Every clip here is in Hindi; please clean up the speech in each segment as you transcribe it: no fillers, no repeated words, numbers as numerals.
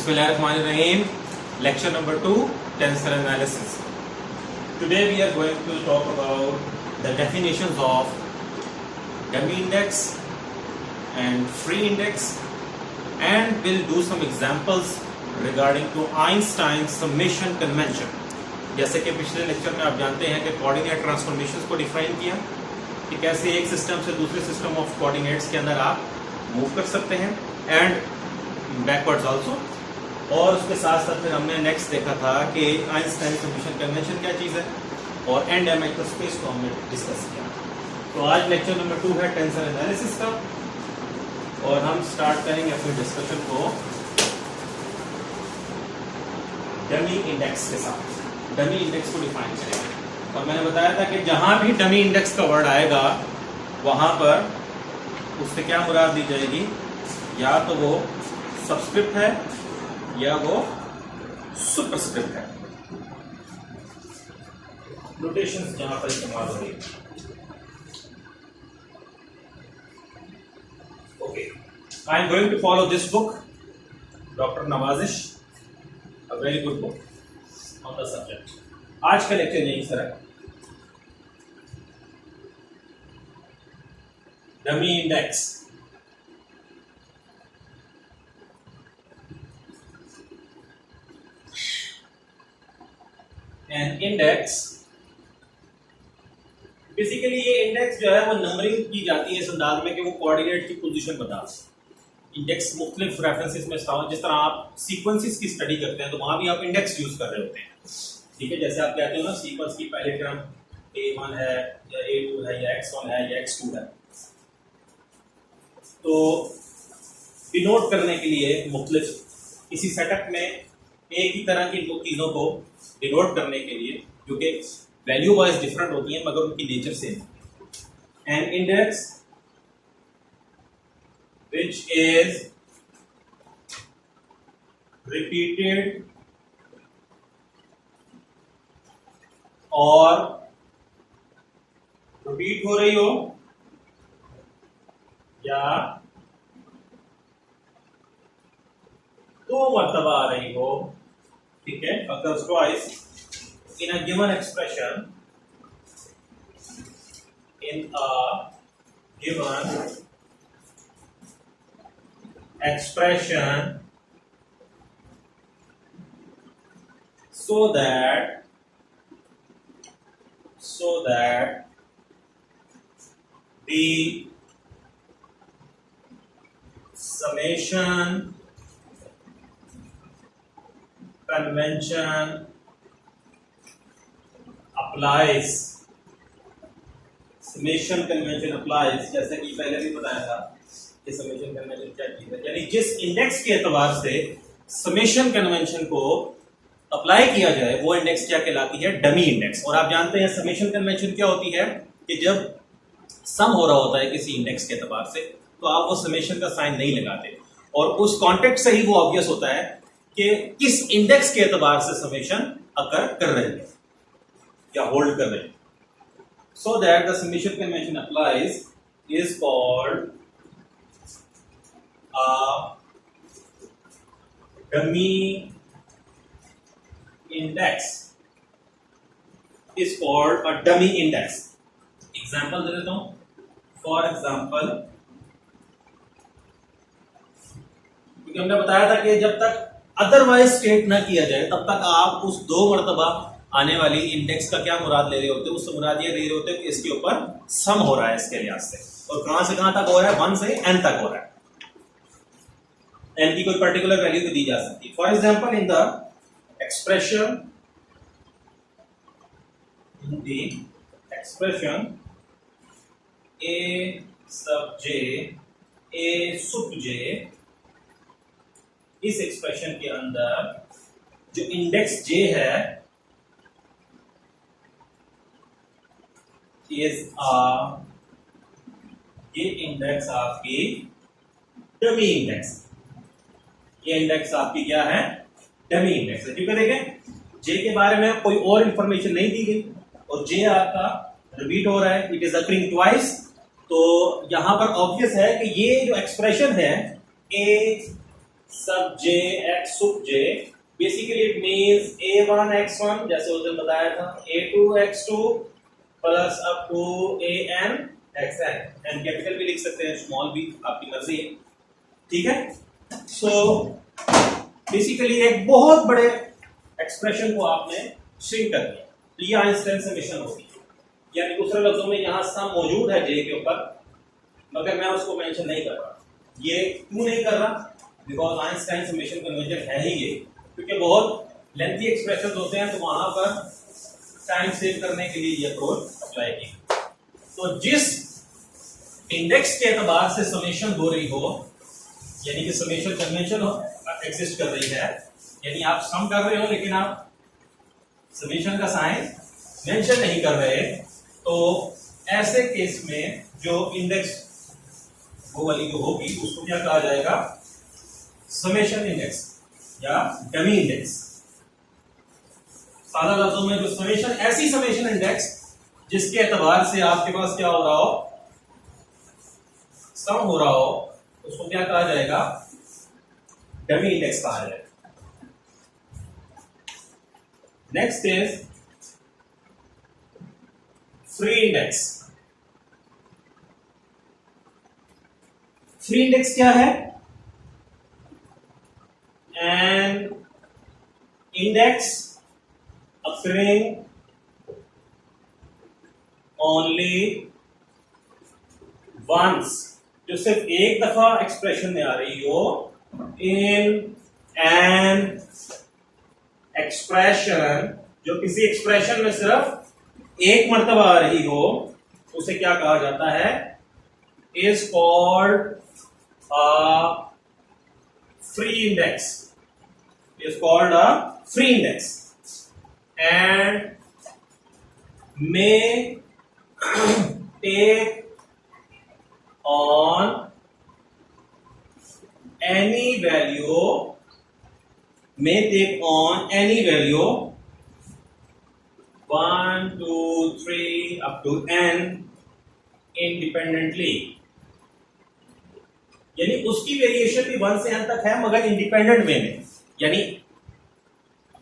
Bismillahirrahmanirrahim. Lecture number 2, tensor analysis. Today we are going to talk about the definitions of dummy index and free index, and we'll do some examples regarding to Einstein's summation convention. जैसे कि पिछले लेक्चर में आप जानते हैं कि कोऑर्डिनेट ट्रांसफॉर्मेशंस को डिफाइन किया कि कैसे एक सिस्टम से दूसरे सिस्टम ऑफ कोऑर्डिनेट्स के अंदर आप मूव कर सकते हैं एंड बैकवर्ड्स आल्सो। और उसके साथ साथ फिर हमने नेक्स्ट देखा था कि आइंस्टाइन समेशन कन्वेंशन क्या चीज़ है और एंड माइक्रोस्पेस को हमने डिस्कस किया। तो आज लेक्चर नंबर 2 है टेंसर एनालिसिस का, और हम स्टार्ट करेंगे अपने डिस्कशन को डमी इंडेक्स के साथ। डमी इंडेक्स को डिफाइन करेंगे, और मैंने बताया था कि जहां भी डमी इंडेक्स का वर्ड आएगा वहां पर उससे क्या मुराद दी जाएगी, या तो वो सबस्क्रिप्ट है या वो सुपरस्क्रिप्ट है। नोटेशंस जहां पर इस्तेमाल हो रही है। Okay, I am going to follow this book, doctor Nawazish, a very good book on the subject. आज का लेक्चर यहीं से है। Dummy index. And index basically ये इंडेक्स जो है वो नंबरिंग की जाती है इस अंदाज में कि वो कोऑर्डिनेट की पोजीशन बता। इंडेक्स मुख्तलिफ रेफरेंसेस में इस्तेमाल, जिस तरह आप सीक्वेंसेस की स्टडी करते हैं तो वहां भी आप इंडेक्स यूज कर रहे होते हैं। ठीक है, जैसे आप कहते हो ना सीक्वेंस की पहले टर्म A1 है या A2 है या X1 है या X2 है, तो डिनोट करने के लिए मुख्तलिफ इसी सेटअप में एक ही तरह की दो चीज़ों को डिनोट करने के लिए, जो कि वैल्यू वाइज डिफरेंट होती हैं मगर उनकी nature same. An index which is repeated और रिपीट हो रही हो या दो मर्तबा आ रही हो, ठीक है, occurs twice in a given expression, in a given expression, so that the summation convention applies। summation convention applies, जैसे कि पहले भी बताया था कि समेशन कन्वेंशन क्या चीज है, यानी जिस इंडेक्स के एतबार से समेशन कन्वेंशन को अप्लाई किया जाए वो इंडेक्स क्या कहलाती है, डमी इंडेक्स। और आप जानते हैं समेशन कन्वेंशन क्या होती है कि जब सम हो रहा होता है किसी इंडेक्स के एतबार से तो आप वो समेशन का साइन नहीं लगाते, और उस कॉन्टेक्स्ट से ही वो ऑब्वियस होता है कि किस इंडेक्स के एतबार से समेशन अकर कर रहे हैं या होल्ड कर रहे हैं। So that the summation convention applies is called dummy index, is called a dummy index। Example दे देता हूं। फॉर एग्जाम्पल, क्योंकि हमने बताया था कि जब तक अदरवाइज स्टेट ना किया जाए तब तक आप उस दो मरतबा आने वाली इंडेक्स का क्या मुराद ले रहे होते हैं, उससे मुराद ये ले रहे होते हैं कि इसके ऊपर सम हो रहा है इसके लिहाज से, और कहां से कहां तक हो रहा है, 1 से n तक हो रहा है। n की कोई पर्टिकुलर वैल्यू भी दी जा सकती है। For example, in the expression a sub j a sub j, इस एक्सप्रेशन के अंदर जो इंडेक्स j है इज ये इंडेक्स आपकी डमी इंडेक्स, ये इंडेक्स आपकी क्या है, डमी इंडेक्स है। क्योंकि देखें जे के बारे में कोई और इंफॉर्मेशन नहीं दी गई और जे आपका रिपीट हो रहा है, इट इज अकरिंग ट्वाइस, तो यहां पर ऑब्वियस है कि ये जो एक्सप्रेशन है ए सब j x sub j, basically it means a1 x1 जैसे उस दिन बताया था, a2 x2 plus up to an xn, n capital भी लिख सकते हैं, स्मॉल भी, आपकी मर्जी है, ठीक है। सो बेसिकली एक बहुत बड़े एक्सप्रेशन को आपने श्रिंक कर दिया, तो ये आइंस्टाइन समेशन होगी, यानी दूसरे लफ्जों में यहाँ सम मौजूद है j के ऊपर, मगर मैं उसको मेंशन नहीं कर रहा। ये क्यों नहीं कर रहा? बिकॉज आइंस्टाइन समेशन कन्वर्जन है ही ये, क्योंकि बहुत लेंथी एक्सप्रेशन होते हैं, तो वहां पर टाइम सेव करने के लिए ये अप्रोच अप्लाई की। तो जिस इंडेक्स के एतबार से समेशन हो रही हो, यानी कि समेशन कन्वेंशन एग्जिस्ट कर रही है, यानी आप सम कर रहे हो लेकिन आप समेशन का साइन मेंशन नहीं कर रहे, तो ऐसे केस में जो इंडेक्स वो वाली जो होगी उसको क्या कहा जाएगा? समेशन इंडेक्स या डमी इंडेक्स। सादा लफ्जों में जो समेशन, ऐसी समेशन इंडेक्स जिसके एतबार से आपके पास क्या हो रहा हो, सम हो रहा हो, उसको क्या कहा जाएगा? डमी इंडेक्स कहा जाएगा। Next is free index. Free index क्या है? An index occurring only once, जो सिर्फ एक दफा एक्सप्रेशन में आ रही हो, इन एन एक्सप्रेशन, जो किसी एक्सप्रेशन में सिर्फ एक मर्तबा आ रही हो, उसे क्या कहा जाता है? Is called a free index, is called a free index and may take on any value, may take on any value 1 2 3 up to n independently, यानी उसकी वेरिएशन भी 1 से n तक है मगर इंडिपेंडेंट वे में, यानी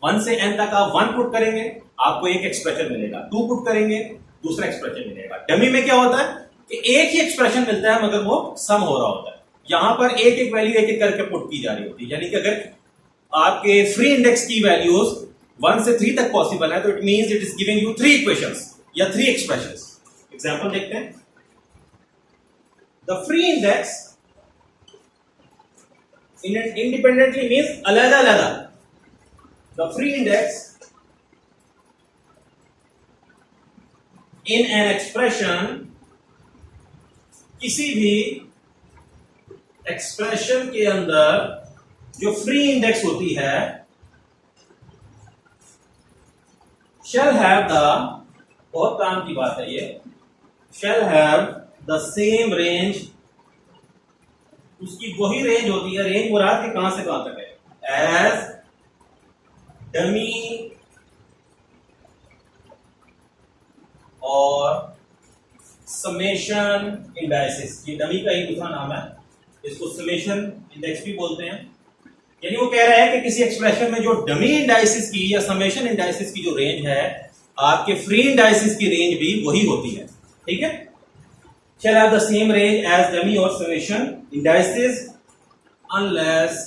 1 से n तक आप 1 पुट करेंगे आपको एक एक्सप्रेशन मिलेगा, 2 पुट करेंगे दूसरा एक्सप्रेशन मिलेगा। डमी में क्या होता है कि एक ही एक्सप्रेशन मिलता है मगर वो सम हो रहा होता है, यहां पर एक एक वैल्यू एक एक करके पुट की जा रही होती है, यानी कि अगर आपके फ्री इंडेक्स की वैल्यूज 1 से 3 तक पॉसिबल है तो it means it is giving you 3 equations या 3 एक्सप्रेशंस। एग्जांपल देखते हैं। The free index independently means अलग-अलग। The free index in an expression, किसी भी एक्सप्रेशन के अंदर जो फ्री इंडेक्स होती है, shall have the, बहुत काम की बात है ये, shall have the same range, उसकी वही रेंज होती है, रेंज मुराद के कहां से कहां तक है, as डमी और समेशन इंडाइसिस। ये डमी का ही दूसरा नाम है, इसको समेशन इंडेक्स भी बोलते हैं। यानी वो कह रहा है कि किसी एक्सप्रेशन में जो डमी इंडाइसिस की या समेशन इंडाइसिस की जो रेंज है, आपके फ्री इंडाइसिस की रेंज भी वही होती है, ठीक है। shall have the same range as dummy or summation indices unless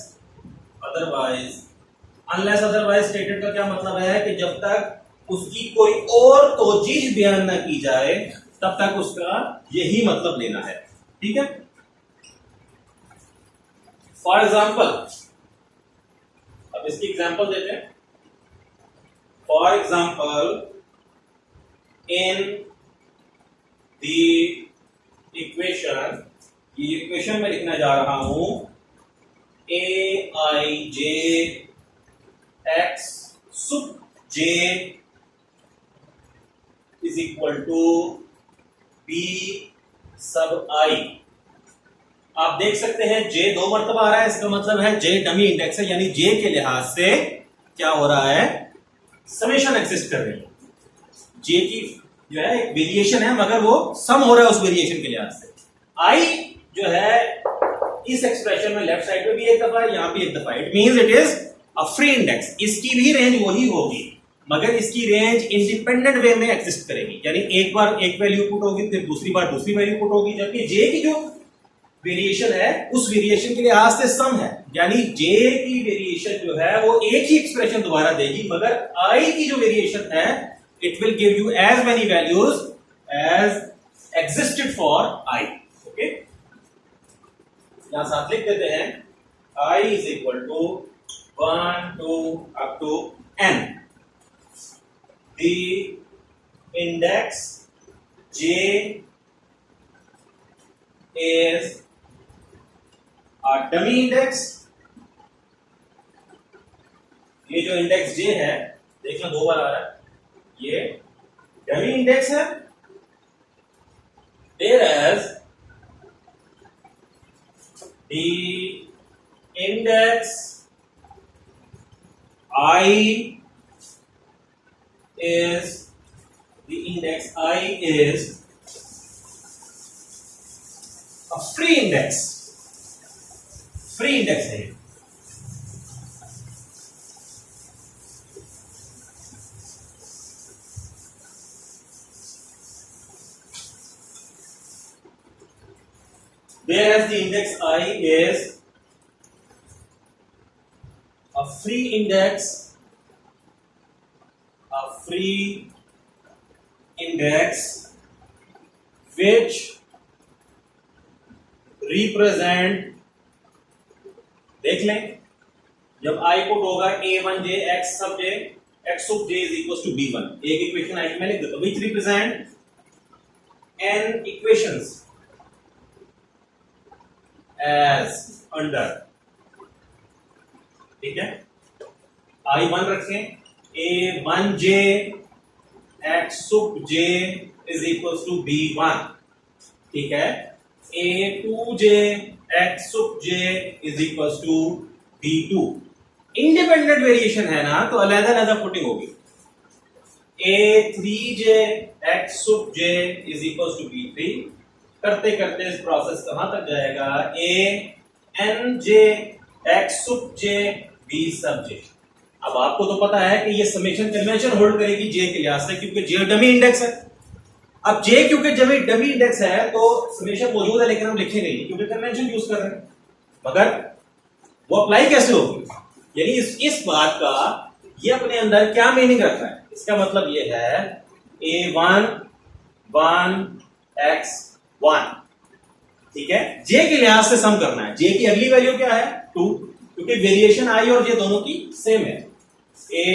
otherwise। Unless otherwise stated का क्या मतलब है कि जब तक उसकी कोई और तौजीह बयान ना की जाए तब तक उसका यही मतलब लेना है, ठीक है। फॉर एग्जाम्पल, अब इसकी एग्जाम्पल देते हैं। For example, in the equation, ये इक्वेशन में लिखना जा रहा हूं, aij x sub j is equal to b sub i। आप देख सकते हैं j 2 मरतबा आ रहा है, इसका मतलब है j डमी इंडेक्स है, यानी j के लिहाज से क्या हो रहा है, समेशन एग्जिस्ट कर रही है। j की जो है एक वेरिएशन है मगर वो सम हो रहा है उस वेरिएशन के लिहाज से। i जो है इस एक्सप्रेशन में लेफ्ट साइड पे भी एक दफा है, यहां भी एक दफा। It means it is a free index. इसकी भी रेंज वही होगी, मगर इसकी रेंज इंडिपेंडेंट वे में एग्जिस्ट करेगी, यानी एक बार एक वैल्यू पुट होगी, फिर दूसरी बार दूसरी वैल्यू पुट होगी। जबकि जे की जो वेरिएशन है उस वेरिएशन के लिहाज से सम है, यानी जे की वेरिएशन जो है वो एक ही एक्सप्रेशन दोबारा देगी, मगर आई की जो वेरिएशन है it will give you as many values as existed for i. Okay, यहां साथ लिख देते हैं i is equal to 1 2 up to n। The index j is a dummy index। ये जो इंडेक्स j है, देखना दो बार आ रहा है, ये डमी इंडेक्स है। whereas the index I is a free index। Free index है। whereas the index I is a free index which represent, देख लें, जब I पुट होगा a1j x sub j x sub j is equals to b1, एक इक्वेशन आई मैं लिख देता हूं, which represent n equations as under। ठीक है, I1 रखें, a1j x sub j is equals to b1। ठीक है, a2j x sub j is equals to b2। Independent variation है ना, तो अलग-अलग पुटिंग होगी। a3j x sub j is equals to b3। करते करते इस प्रोसेस कहां तक जाएगा, anj x sub j b sub j। अब आपको तो पता है कि ये समेशन कन्वेंशन होल्ड करेगी j के लिहाज से, क्योंकि j डमी इंडेक्स है। अब j क्योंकि जब डमी इंडेक्स है तो समेशन मौजूद है, लेकिन हम लिखेंगे नहीं क्योंकि कन्वेंशन यूज कर रहे हैं। मगर वो अप्लाई कैसे होगी, यानी इस बात का ये अपने अंदर क्या मीनिंग रख रहा है, इसका मतलब ये है a1 1 x 1। ठीक है, j के लिहाज से सम करना है। j की अगली वैल्यू क्या है 2, क्योंकि वेरिएशन i और j दोनों की सेम है। a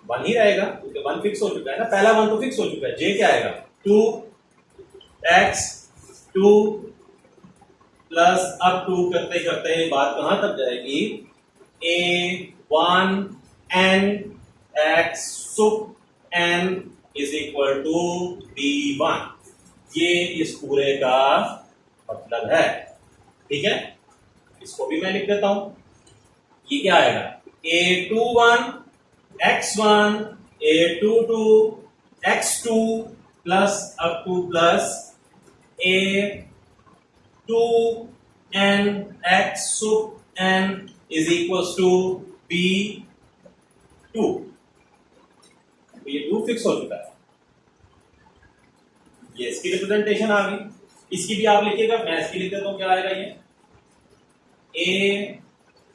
1 ही रहेगा क्योंकि 1 फिक्स हो चुका है ना, पहला 1 तो फिक्स हो चुका है। j क्या आएगा 2 x 2 प्लस अब 2 करते करते बात कहां तक जाएगी, a1 n x sub n is equal to b1। ये इस पूरे का मतलब है। ठीक है, इसको भी मैं लिख देता हूं। ये क्या आएगा, a21 x1 a22 x2 plus अब 2 plus a2 n x sub n is equals to b2। तो ये 2 फिक्स हो चुका है, ये इसकी रिप्रेजेंटेशन आ गई। इसकी भी आप लिखिएगा, मैं इसकी लिख देता हूं, क्या आएगा ये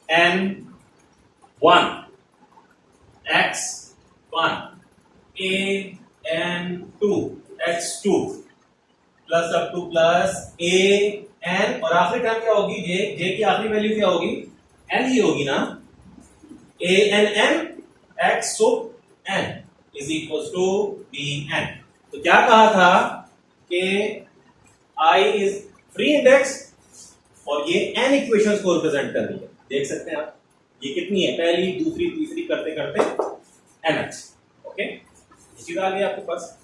an1 x1 an2 x2 plus अब 2 प्लस an, और आखिरी टर्म क्या होगी, j की आखिरी वैल्यू क्या होगी, n ही होगी ना, ann x sub n is equals to bn। तो क्या कहा था कि I इज फ्री इंडेक्स और ये n इक्वेशंस को रिप्रेजेंट कर रही है। देख सकते हैं आप, ये कितनी है, पहली दूसरी तीसरी करते करते nx। ओके, इसी तरह आ गया आपके पास।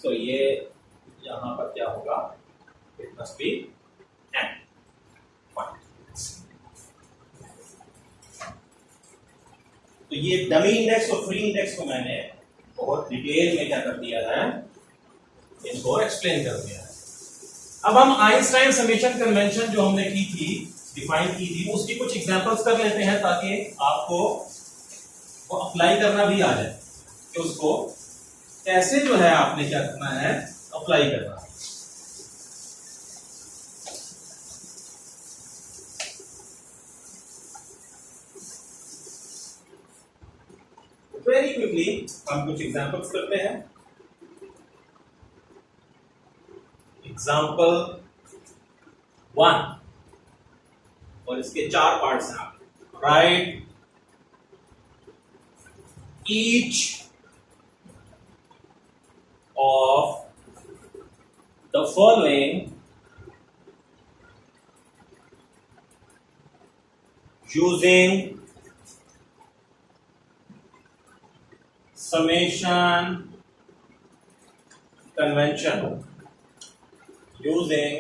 सो ये यहां पर क्या होगा, इट मस्ट बी n। तो ये डमी इंडेक्स और फ्री इंडेक्स को मैंने बहुत डिटेल में क्या कर दिया है, इनको एक्सप्लेन कर दिया है। अब हम आइंस्टाइन समेशन कन्वेंशन जो हमने की थी, डिफाइन की थी, उसकी कुछ एग्जांपल्स कर लेते हैं ताकि आपको वो अप्लाई करना भी आ जाए कि उसको कैसे जो है आपने क्या करना है, अप्लाई करना है। वेरी क्विकली हम कुछ एग्जांपल्स करते हैं। एग्जांपल 1, और इसके 4 पार्ट्स हैं। आप right each of the following using summation convention, using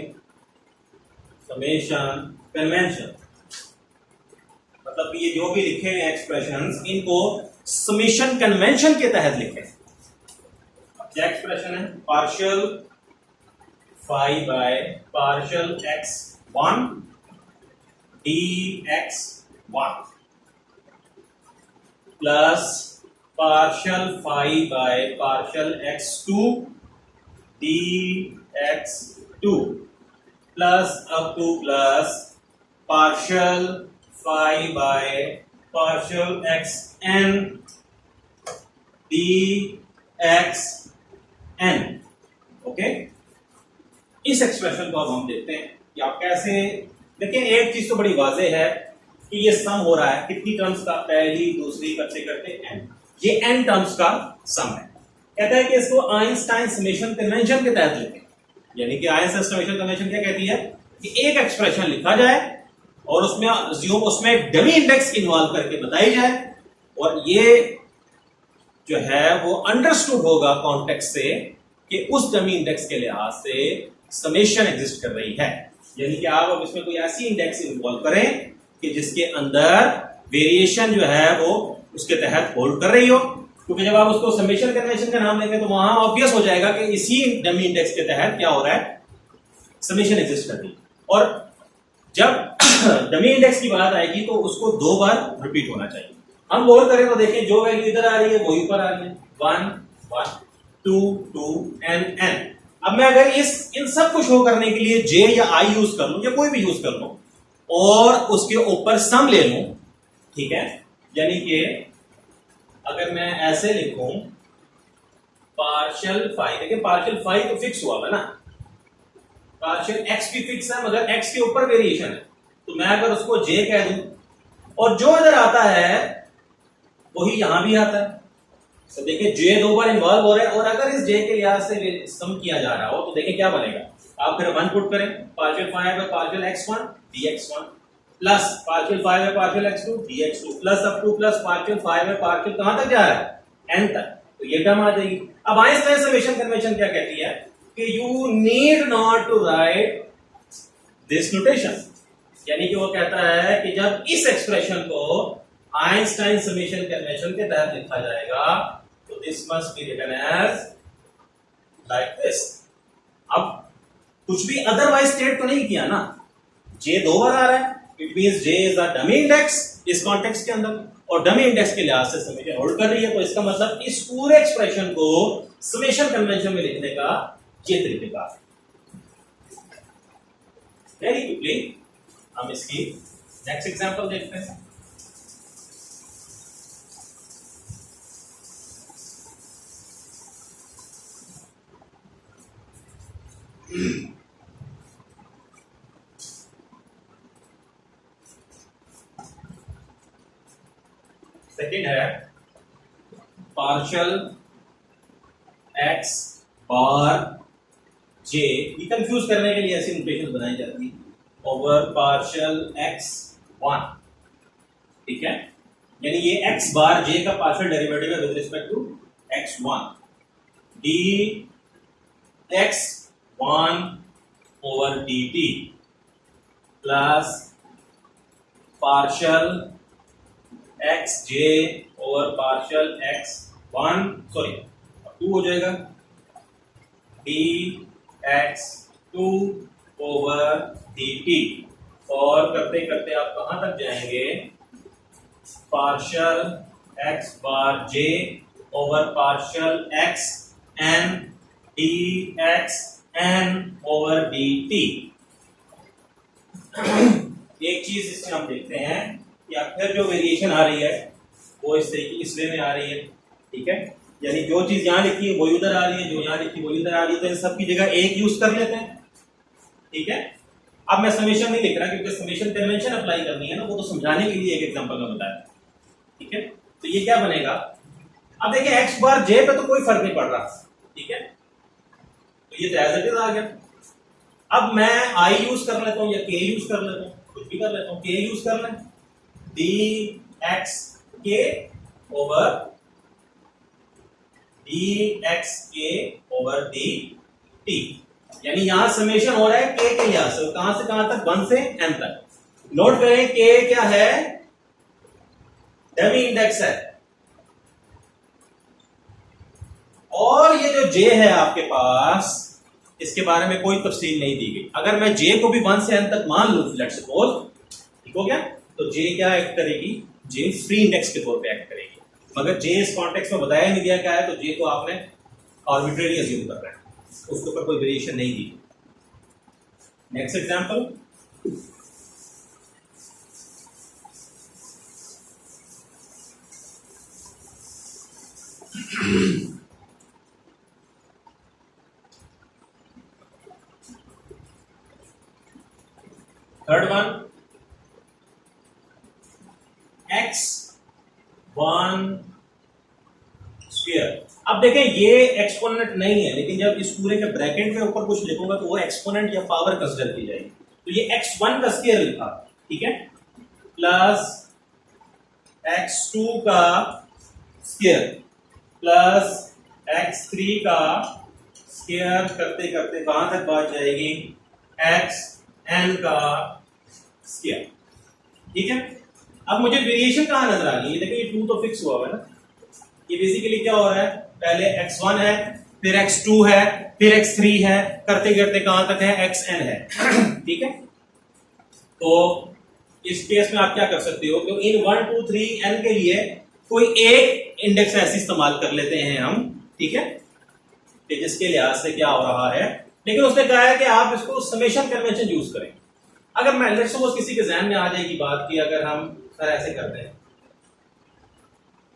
summation convention, मतलब ये जो भी लिखे हैं एक्सप्रेशंस, इनको समेशन कन्वेंशन के तहत लिखे। क्या एक्सप्रेशन है? Partial phi by partial x1 dx1 प्लस partial phi by partial x2 dx2 plus up to plus partial phi by partial xn dxn। Okay, इस एक्सप्रेशन को अब हम देखते हैं कि आप कैसे। लेकिन एक चीज तो बड़ी वाज़ेह है कि ये सम हो रहा है कितनी टर्म्स का, पहली दूसरी करते करते n, ये n टर्म्स का सम है। कहता है कि इसको आइंस्टाइन समेशन कन्वेंशन के तहत लिखें। यानी कि आइंस्टाइन समेशन कन्वेंशन क्या कहती है कि एक एक्सप्रेशन लिखा जाए और उसमें डमी इंडेक्स इन्वॉल्व करके बताई जाए, और ये जो है वो अंडरस्टूड होगा कॉन्टेक्स्ट से कि उस डमी इंडेक्स के लिहाज से समेशन एग्जिस्ट कर रही है। यानी कि आप अब इसमें कोई ऐसी इंडेक्स इन्वॉल्व करें कि जिसके अंदर वेरिएशन जो है वो उसके तहत होल्ड कर रही हो, क्योंकि जब आप उसको समेशन कन्वेंशन का नाम लेंगे तो वहां ऑब्वियस हो जाएगा कि इसी डमी इंडेक्स के तहत क्या हो रहा है, समेशन एग्जिस्ट कर रही है। और जब डमी इंडेक्स की बात आएगी तो उसको 2 बार रिपीट होना चाहिए। हम गौर करें तो देखें जो वैल्यू इधर आ रही है वही ऊपर आ रही है, 1 1 2 2 n n। अब मैं अगर इन सब को शो करने के लिए j या i यूज कर लूं या कोई भी यूज कर लूं और उसके ऊपर सम ले लूं, ठीक है, यानी कि अगर मैं ऐसे लिखूं पार्शियल फाई, देखिए पार्शियल फाई तो फिक्स हुआ है ना, पार्शियल x भी फिक्स है मगर x के ऊपर वेरिएशन है, तो मैं अगर उसको j कह दूं और जो इधर आता है वही यहां भी आता है, तो देखिए j 2 बार इन्वॉल्व हो रहा है। और अगर इस j के लिहाज से सम किया जा रहा हो तो देखिए क्या बनेगा, आप फिर 1 पुट करें, partial phi by partial x1 dx1 plus partial phi by partial x2 dx2 plus up to plus partial phi by partial कहां तक जा रहा है, n तक, तो ये टर्म आ जाएगी। अब आइंस्टाइन समेशन कन्वेंशन क्या कहती है कि you need not to write this notation, यानी कि वो कहता है कि जब इस एक्सप्रेशन को आइंस्टाइन समेशन कन्वेंशन के तहत लिखा जाएगा तो this must be written as like this. अब कुछ भी अदरवाइज स्टेट तो नहीं किया ना, j 2 बार आ रहा है, it means j is the dummy index इस कॉन्टेक्स्ट के अंदर, और डमी इंडेक्स के लिहाज से समेशन होल्ड कर रही है, तो इसका मतलब इस पूरे एक्सप्रेशन को समेशन कन्वेंशन में लिखने का ये तरीका है। वेरी क्विकली हम इसकी नेक्स्ट एग्जांपल देखते हैं। सेकेंड है पार्शियल x बार j, ये कंफ्यूज करने के लिए ऐसी नोटेशन बनाई जाती है ओवर पार्शियल x1, ठीक है, यानी ये x बार j का पार्शियल डेरिवेटिव है with respect to x1 d x1 over dt plus partial xj over partial x1 sorry 2 हो जाएगा D X two over D T, और करते करते आप कहां तक जाएंगे, partial X bar J over partial X N D X N over D T. एक चीज इसमें हम देखते हैं कि अब फिर जो वेरिएशन आ रही है वो इस तरीके इस वे में आ रही है, ठीक है, यानी जो चीज यहाँ लिखी है वही उधर आ रही है, जो यहाँ लिखी वही उधर आ रही है, तो इन सब की जगह एक यूज कर लेते हैं, ठीक है। अब मैं समेशन नहीं लिख रहा क्योंकि समेशन कन्वेंशन अप्लाई करनी है ना, वो तो समझाने के लिए एक एग्जांपल में बताया, ठीक है। तो ये क्या बनेगा, अब देखिए एक्स बार जे पे तो कोई फर्क नहीं पड़ रहा, ठीक है, तो ये तो एज इट इज आ गया। अब मैं आई यूज कर लेता हूं या के यूज कर लेता हूं, कुछ भी कर लेता हूं, के यूज कर लें, डी एक्स के ओवर डी एक्स के ओवर डी टी, यानी यहां समेशन हो रहा है के के लिहाज से, कहां से कहां तक, 1 से n तक। नोट करें के क्या है, डमी इंडेक्स है, और ये जो जे है आपके पास, इसके बारे में कोई तफसील नहीं दी गई। अगर मैं जे को भी 1 से n तक मान लूं, लेट्स सपोज, ठीक हो गया, तो जे क्या एक्ट करेगी, जे फ्री इंडेक्स के तौर पे एक्ट करेगी, मगर जे इस कॉन्टेक्स्ट में बताया नहीं दिया क्या है, तो जे को आपने आर्बिट्रेरी अज्यूम कर रहा है, उसके ऊपर कोई वेरिएशन नहीं दी। Next example, third one, X one square. अब देखें ये एक्सपोनेंट नहीं है, लेकिन जब इस पूरे के ब्रैकेट में ऊपर कुछ लिखूंगा तो वो एक्सपोनेंट या पावर कंसीडर की जाएगी। तो ये x1 का स्क्वायर लिखा, ठीक है, प्लस x2 का स्क्वायर प्लस x3 का स्क्वायर, करते करते कहां तक बात जाएगी, xn का स्क्वायर, ठीक है। अब मुझे वेरिएशन कहां नजर आ रही है, देखिए ये 2 तो फिक्स हुआ है ना, ये बेसिकली क्या हो रहा है, पहले x1 है, फिर x2 है, फिर x3 है, करते करते कहां तक है, xn है, ठीक है। तो इस केस में आप क्या कर सकते हो, तो इन 1 2 3 n के लिए कोई एक इंडेक्स ऐसे इस्तेमाल कर लेते हैं हम, ठीक है, कि जिसके लिहाज से क्या हो रहा है, लेकिन उसने कहा है कि आप इसको समेशन कन्वेंशन यूज करें। अगर मैं लेट्स सपोज किसी के ज़हन में आ जाएगी बात की, अगर हम सर ऐसे करते हैं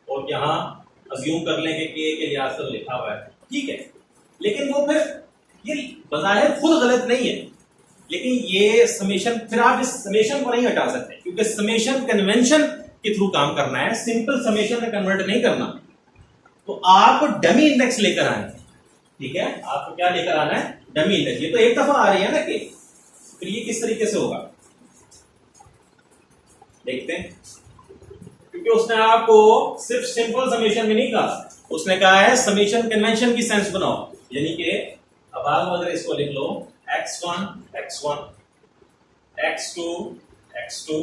और यहां अज्यूम कर लेंगे कि के लिहाज से लिखा हुआ है, ठीक है, लेकिन वो फिर ये बज़ाहिर खुद गलत नहीं है, लेकिन ये समेशन, फिर आप इस समेशन को नहीं हटा सकते क्योंकि समेशन कन्वेंशन के थ्रू काम करना है, सिंपल समेशन में कन्वर्ट नहीं करना। तो आप डमी इंडेक्स लेकर आए, ठीक है, आपको क्या लेकर आना है, डमी इंडेक्स। ये तो एक दफा आ रही है ना कि, फिर ये किस तरीके से होगा देखते हैं, क्योंकि उसने आपको सिर्फ सिंपल समेशन में नहीं कहा, उसने कहा है समेशन कन्वेंशन की सेंस बनाओ, यानी कि अब आप अगर इसको लिख लो x1 x1 x2 x2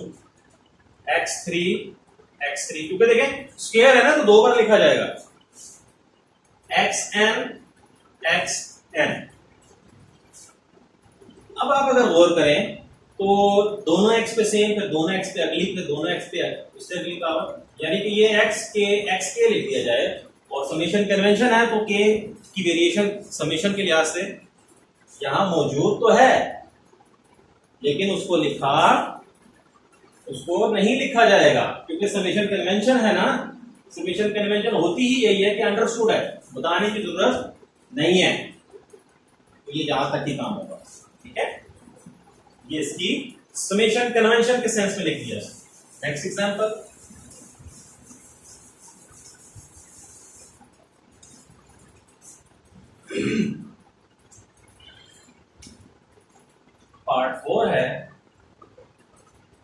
x3 x3, क्योंकि देखें स्क्वायर है ना तो 2 बार लिखा जाएगा, xn xn। अब आप अगर गौर करें तो दोनों x पे सेम, फिर दोनों x पे अगली, फिर दोनों x पे उससे अगली पावर, यानी कि ये x के लिख दिया जाए, और समेशन कन्वेंशन है तो k की वेरिएशन समेशन के लिहाज से यहां मौजूद तो है, लेकिन उसको नहीं लिखा जाएगा क्योंकि समेशन कन्वेंशन है ना, समेशन कन्वेंशन होती ही यही है कि अंडरस्टूड है, बताने की जरूरत नहीं है, तो ये जहां तक ही काम होगा, ठीक है, ये इसकी समेशन कन्वेंशन के सेंस में लिख दिया। नेक्स्ट एग्जांपल, पार्ट 4 है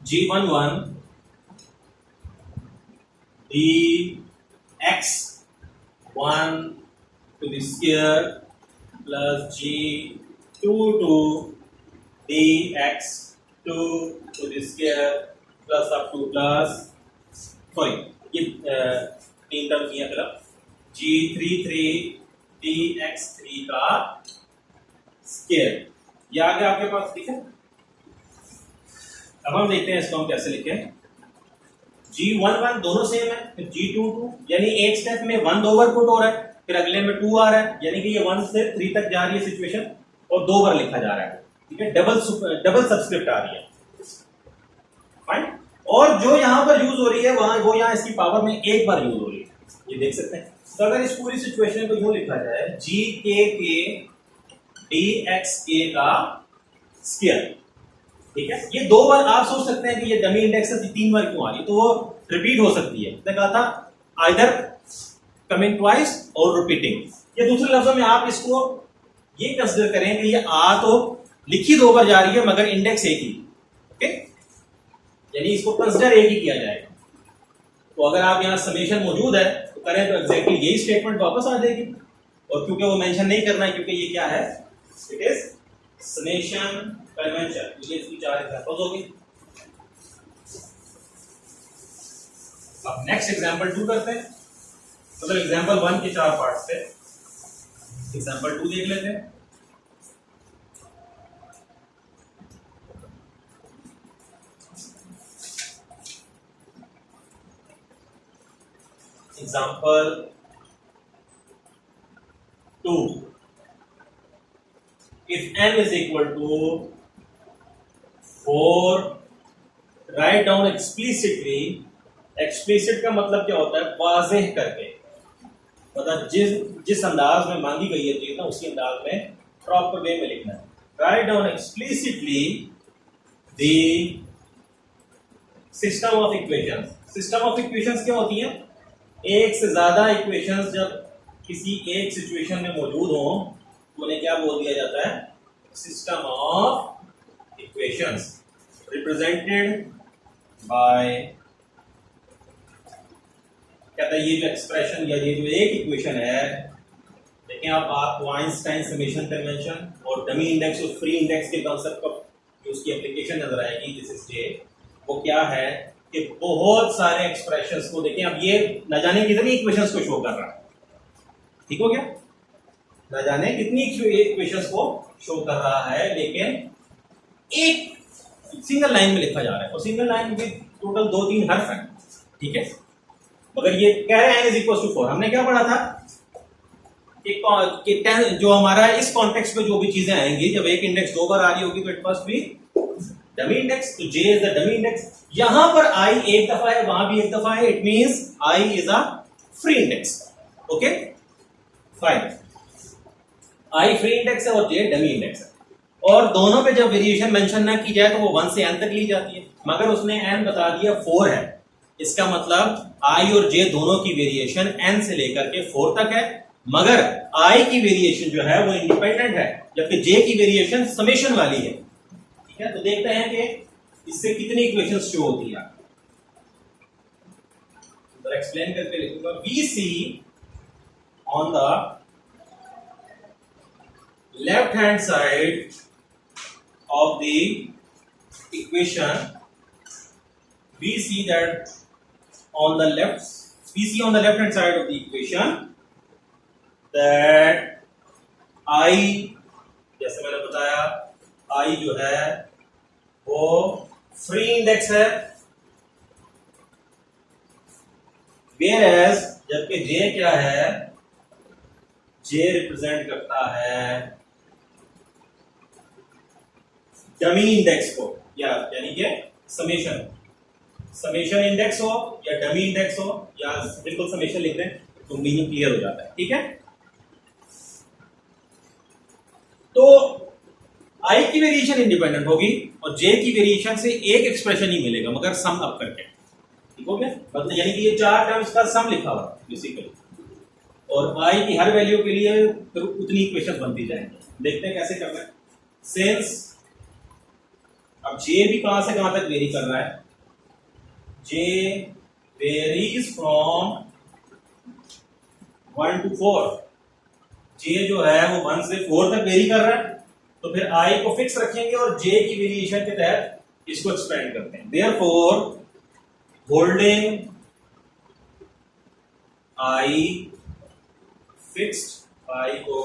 G11 dx1 to the square plus G22 dx2 to the square plus up to plus, sorry ये 3 टर्म किया, मतलब G33 dx3 का स्केयर, ये आ गया आपके पास, ठीक है। अब हम देखते हैं इसको हम कैसे लिखें। G11 दोनों सेम है, फिर G22 यानी एक स्टेप में 1 दो बार पुट हो रहा है, फिर अगले में 2 आ रहा है, यानी कि ये 1 से 3 तक जा रही है सिचुएशन और 2 बार लिखा जा रहा है, ठीक है। डबल सबस्क्रिप्ट आ रही है, फाइन। और जो यहां पर यूज हो रही है वहां वो यहां इसकी पावर में एक बार यूज हो रही है, ये देख सकते हैं। तो अगर इस पूरी सिचुएशन को यूं लिखा जाए GK के DXK का स्क्वायर, ठीक है। ये 2 बार आप सोच सकते हैं कि ये डमी इंडेक्स है 3 बार क्यों आ रही है, तो वो रिपीट हो सकती है। मैंने कहा था आइदर कमिंग ट्वाइस और रिपीटिंग। ये दूसरे लफ्जों में आप इसको ये कंसीडर करें कि ये आ तो लिखी 2 बार जा रही है मगर इंडेक्स एक ही, ओके, यानी इसको कंसीडर एक ही किया जाएगा। तो अगर आप यहाँ समेशन मौजूद है तो करें तो एग्जैक्टली यही स्टेटमेंट वापस आ जाएगी। और क्योंकि वो मेंशन नहीं करना है क्योंकि ये क्या है, इट इज समेशन कन्वेंशन, तो ये इसकी 4 एग्जांपल्स होगी। अब नेक्स्ट एग्जांपल 2 करते हैं, मतलब एग्जांपल 1 के 4 पार्ट्स थे, एग्जांपल 2 देख लेते हैं। Example 2, if n is equal to 4, write down explicitly, explicit का मतलब क्या होता है, वाज़ेह करके, मतलब जिस अंदाज में मांगी गई है चीज ना उसी अंदाज में प्रॉपर वे में लिखना है। Write down explicitly the system of equations. System of equations क्या होती हैं, एक से ज्यादा इक्वेशंस जब किसी एक सिचुएशन में मौजूद हो तो उन्हें क्या बोल दिया जाता है, system of equations, represented by, कहता है ये जो एक्सप्रेशन या ये जो एक इक्वेशन है, देखें आप आपको आइंस्टाइन समेशन कन्वेंशन और डमी इंडेक्स और फ्री इंडेक्स के कॉन्सेप्ट का जो उसकी एप्लीकेशन नजर आएगी दिस इज जे, वो क्या है कि बहुत सारे एक्सप्रेशंस को देखें। अब ये न जाने कितनी इक्वेशंस को शो कर रहा है, ठीक हो गया, न जाने कितनी इक्वेशंस को शो कर रहा है, लेकिन एक सिंगल लाइन में लिखा जा रहा है और सिंगल लाइन में टोटल 2-3 हर्फ है, ठीक है। मगर ये कह रहे हैं n इज इक्वल टू 4। हमने क्या पढ़ा था कि जो हमारा इस कॉन्टेक्स्ट में जो भी चीजें आएंगी, जब एक इंडेक्स 2 बार आ रही होगी तो it must be dummy index, तो j is the dummy index. यहां पर i एक दफा है, वहां भी एक दफा है, it means i is a free index, okay fine. i free index है और j डमी इंडेक्स है, और दोनों पे जब वेरिएशन मेंशन ना की जाए तो वो 1 से n तक ली जाती है, मगर उसने n बता दिया 4 है, इसका मतलब i और j दोनों की वेरिएशन n से लेकर के 4 तक है, मगर i की वेरिएशन जो है वो इंडिपेंडेंट है, जबकि j की वेरिएशन समेशन वाली है, ठीक है। तो देखते हैं कि इससे कितनी इक्वेशंस शो होती है, तो एक्सप्लेन करके लिखूंगा। We see on the left hand side of the equation, we see that on the left hand side of the equation that i, जैसे मैंने बताया i जो है वो फ्री इंडेक्स है, whereas जबकि j क्या है, j रिप्रेजेंट करता है डमी इंडेक्स को, यानी कि समेशन इंडेक्स हो या डमी इंडेक्स हो या बिल्कुल समेशन लिख दें तो मीनिंग क्लियर हो जाता है, ठीक है। तो i की वेरिएशन इंडिपेंडेंट होगी और j की वेरिएशन से एक एक्सप्रेशन ही मिलेगा मगर सम अप करके, ठीक हो गया, मतलब यानी कि ये 4 टर्म्स का सम लिखा हुआ है बेसिकली, और i की हर वैल्यू के लिए फिर उतनी इक्वेशन बनती जाएंगी। देखते हैं कैसे करना है। सिंस अब j भी कहां से कहां तक वेरी कर रहा है, j varies from 1 to 4, j जो है वो 1 से 4 तक वेरी कर रहा है, तो फिर i को फिक्स रखेंगे और j की वेरिएशन के तहत इसको एक्सपेंड करते हैं। Therefore holding i fixed, i को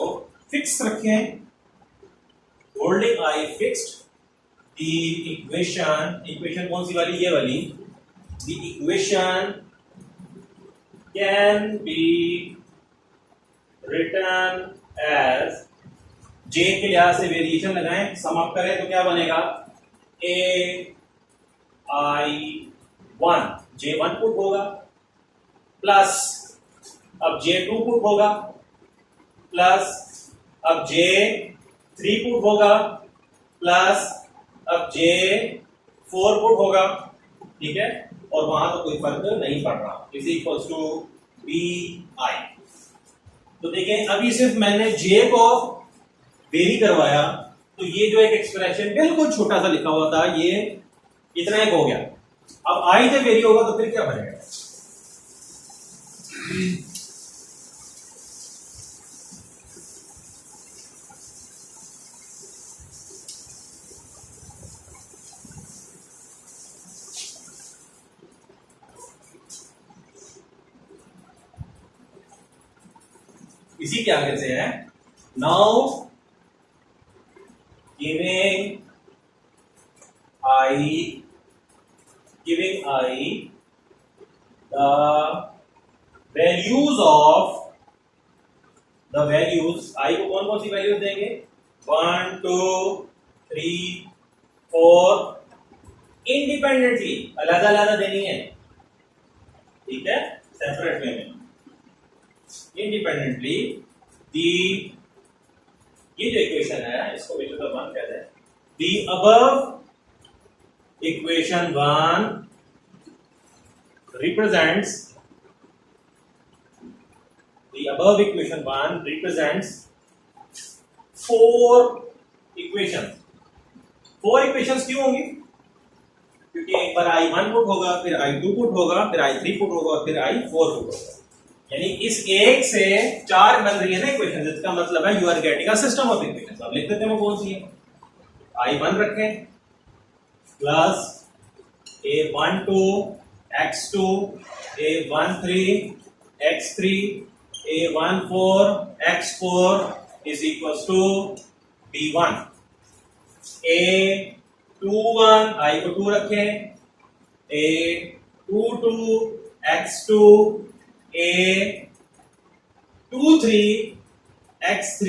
फिक्स रखें holding I fixed the equation कौन सी वाली, ये वाली, the equation can be written as, J के लिहाज से वेरिएशन लगाएं, सम अप करें तो क्या बनेगा, ए आई 1, जे 1 पुट होगा, प्लस अब जे 2 पुट होगा, प्लस अब जे 3 पुट होगा, प्लस अब जे 4 पुट होगा, ठीक है, और वहां तो कोई फर्क नहीं पड़ रहा, is equals to b i. तो देखें अभी सिर्फ मैंने जे को वेरी करवाया, तो ये जो एक एक्सप्रेशन बिल्कुल छोटा सा लिखा हुआ था, ये इतना एक हो गया। अब आई जब वेरी होगा तो फिर क्या बनेगा, इसी के आगे से है, now giving I the values of the values, I को कौन कौन सी वैल्यूज देंगे, 1 2 3 4 इंडिपेंडेंटली, अलग अलग देनी है, ठीक है, सेपरेट वे में, इंडिपेंडेंटली दी, ये जो इक्वेशन है इसको वेरिएबल 1 कहते हैं, the above equation 1 represents, the above equation 1 represents 4 equations। 4 equations क्यों होंगी, क्योंकि एक बार I1 पुट होगा, फिर I2 पुट होगा, फिर I3 पुट होगा, फिर I4 पुट होगा, यानी इस एक से 4 बन रही है ना इक्वेशन, जिसका मतलब है you are getting a system of equations. अब लिख देते हैं वो कौन सी है, I1 रखें plus A12 x2 A13 x3 A14 x4 is equals to B1। A21 I को 2 रखें, A22 x2 A23 x3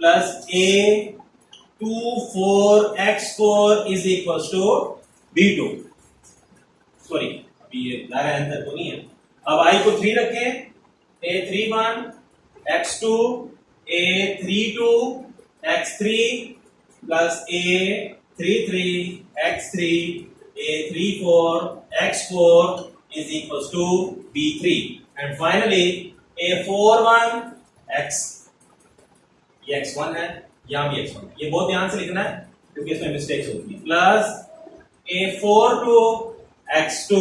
plus A24 x4 is equals to B2। Sorry अभी ये लारा आंसर तो नहीं है। अब I को 3 रखें, A31 x2 A32 x3 plus A33 x3 A34 x4 is equals to B3 and finally A41 x, ये x1 है, यहाँ भी x1, ये बहुत ध्यान से लिखना है क्योंकि इसमें मिस्टेक्स होती है, plus A42 x2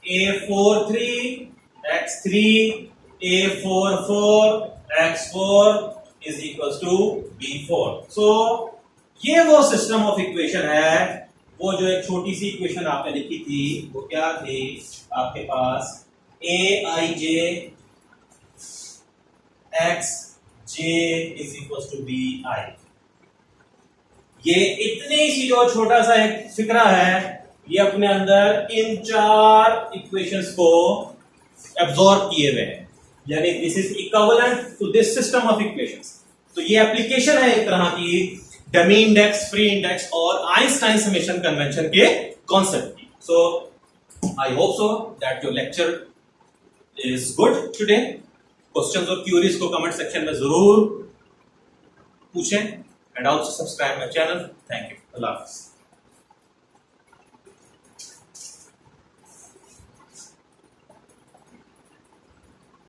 A43 x3 A44 x4 is equals to B4। so ये वो सिस्टम ऑफ इक्वेशन है, वो जो एक छोटी सी इक्वेशन आपने लिखी थी वो क्या थी आपके पास, Aij xj is equals to Bi। ये इतनी सी जो छोटा सा एक फिक्रा है, ये अपने अंदर इन 4 इक्वेशंस को एब्जॉर्ब किए हुए हैं, यानी this is equivalent to this system of equations. तो ये एप्लीकेशन है एक तरह की डमी इंडेक्स, फ्री इंडेक्स और आइंस्टाइन समेशन कन्वेंशन के कॉन्सेप्ट की। So I hope so that your lecture is good today. Questions और क्यूरीज को कमेंट सेक्शन में जरूर पूछें and also subscribe my channel. Thank you, अल्लाह हाफिज़।